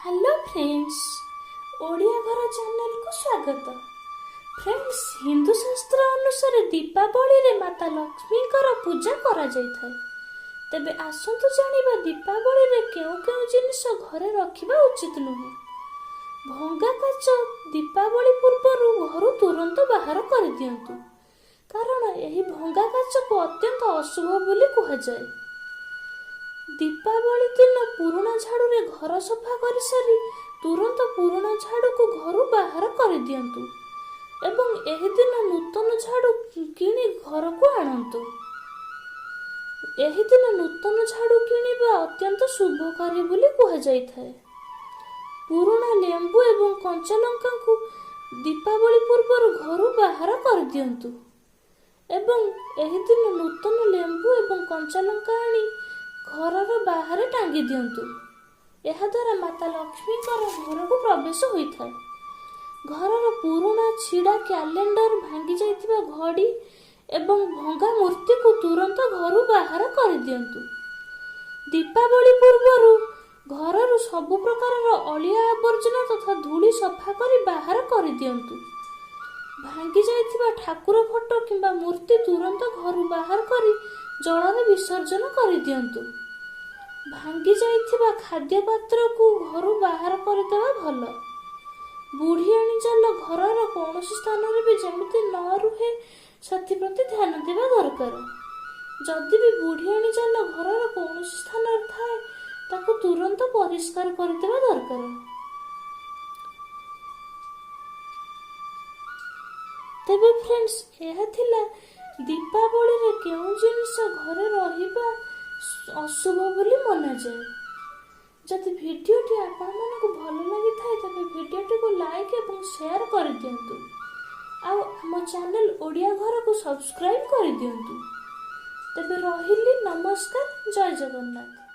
Hello friends, Odia घर channel को स्वागत। फ्रेंड्स, हिंदू शास्त्र अनुसार दीपावली रे माता लक्ष्मी पूजा करा जायଥାଏ। तेबे आसंतु जानिबा दीपावली रे केउ केउ जिनिस घरे रखिबा उचित नुहे। भंगा काच दीपावली पूर्वरु घर तुरंत बाहर कर दियंतु, कारण एही भंगा काच को अत्यंत अशुभ बोली कहा जाए। दीपावली दिन पुराणा झाड़ू रे घर सफा कर सारी तुरंत पुराणा झाड़ू को घर बाहर कर दियंतु एवं एही दिन नूतन झाड़ू किनी घर को आणंतु। एही दिन नूतन झाड़ू किनिबा अत्यंत शुभकारी बोली कहा जायଥାଏ। पुराणा लेंबू एवं कंचा लंका को दीपावली पूर्व घर बाहर कर दियंतु एवं एही दिन नूतन लेंबू एवं कंचा लंका आनी घर बाहर टांगी दियंतु। यह द्वारा माता लक्ष्मी घर को प्रवेश होता है। घर पुराना छिड़ा कैलेंडर भांगी जाइतिबा घड़ी एवं भंगा मूर्ति को तुरंत घर बाहर कर दियंतु। दीपावली पूर्वरु घर सबु प्रकार अलिया आवर्जना तथा धूली सफा कर बाहर कर दियंतु। भांगी जाइतिबा ठाकुर फोटो किंबा मूर्ति तुरंत घर बाहर कर जल विसर्जन कर दियंतु। भांगी जाइतिबा खाद्य पात्र को घर बाहर कर देवा भल। बुढ़ियाणी जाल घर कौन स्थान भी जमीती न रुहे प्रति ध्यान देवा दरकार। जदि भी बुढ़ियाणी जाल घर कौन स्थान थाए ताको तुरंत परिष्कार कर देवा दरकार। तेबे फ्रेंड्स, यह थिला दीपावली रे केउ जिनिस घरे रहिबा अशुभ बोली मना जाए। जदि भिडियोटी आपण मानक भल लगी थाए तबे भिडियोटी को लाइक एवं शेयर कर दियंतु। आउ हम चैनल ओडिया घर को सब्सक्राइब कर दियंतु। तबे रहिली, नमस्कार, जय जगन्नाथ।